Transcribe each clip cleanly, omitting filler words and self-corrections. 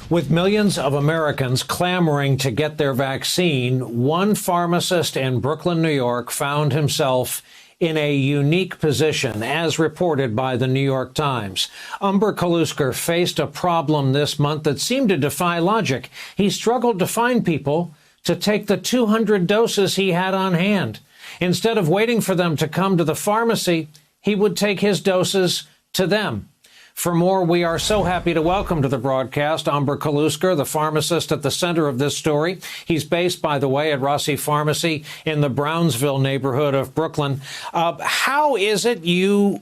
With millions of Americans clamoring to get their vaccine, one pharmacist in Brooklyn, New York, found himself in a unique position, as reported by the New York Times. Umber Kalusker faced a problem this month that seemed to defy logic. He struggled to find people to take the 200 doses he had on hand. Instead of waiting for them to come to the pharmacy, he would take his doses to them. For more, we are so happy to welcome to the broadcast Umber Kalusker, the pharmacist at the center of this story. He's based, by the way, at Rossi Pharmacy in the Brownsville neighborhood of Brooklyn. How is it you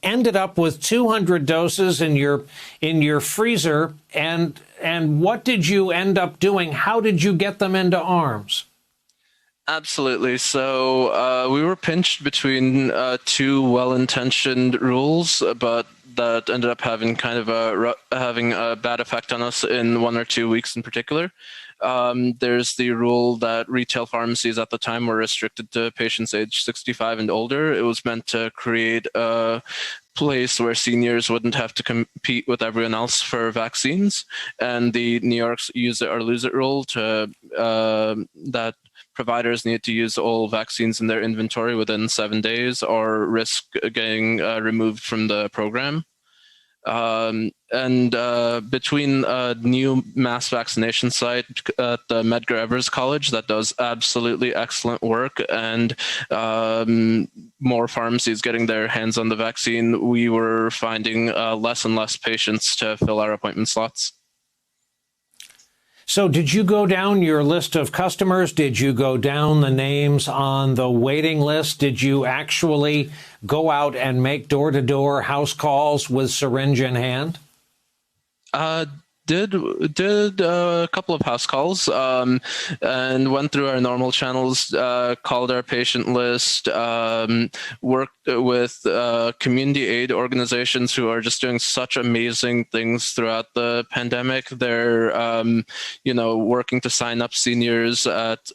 ended up with 200 doses in your freezer, and what did you end up doing? How did you get them into arms? Absolutely. So we were pinched between two well-intentioned rules, but that ended up having kind of a bad effect on us in 1 or 2 weeks in particular. There's the rule that retail pharmacies at the time were restricted to patients aged 65 and older. It was meant to create a place where seniors wouldn't have to compete with everyone else for vaccines. And the New York's use it or lose it rule to that providers need to use all vaccines in their inventory within 7 days or risk getting removed from the program. Between a new mass vaccination site at the Medgar Evers College that does absolutely excellent work and more pharmacies getting their hands on the vaccine, we were finding less and less patients to fill our appointment slots. So did you go down your list of customers? Did you go down the names on the waiting list? Did you actually go out and make door-to-door house calls with syringe in hand? Did a couple of house calls and went through our normal channels, called our patient list, worked with community aid organizations who are just doing such amazing things throughout the pandemic. They're, working to sign up seniors at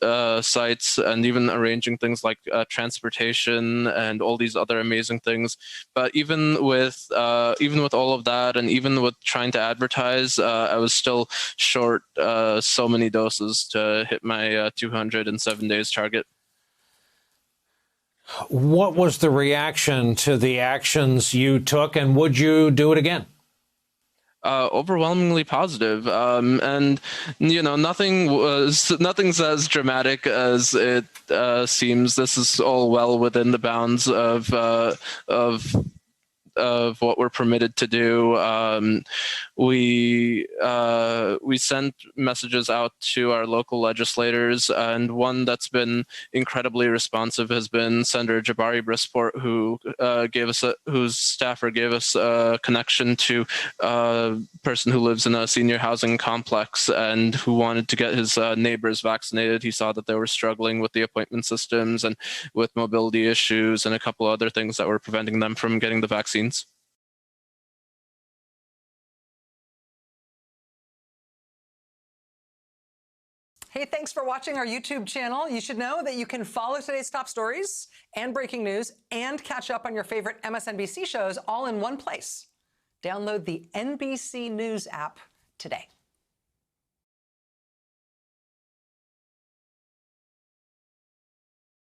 sites and even arranging things like transportation and all these other amazing things. But even with all of that, and even with trying to advertise, I was still short so many doses to hit my 207 days target. What was the reaction to the actions you took, and would you do it again? Overwhelmingly positive, and nothing's as dramatic as it seems. This is all well within the bounds of what we're permitted to do. We sent messages out to our local legislators, and one that's been incredibly responsive has been Senator Jabari Brisport, whose staffer gave us a connection to a person who lives in a senior housing complex and who wanted to get his neighbors vaccinated. He saw that they were struggling with the appointment systems and with mobility issues and a couple other things that were preventing them from getting the vaccines. Hey, thanks for watching our YouTube channel. You should know that you can follow today's top stories and breaking news and catch up on your favorite MSNBC shows all in one place. Download the NBC News app today.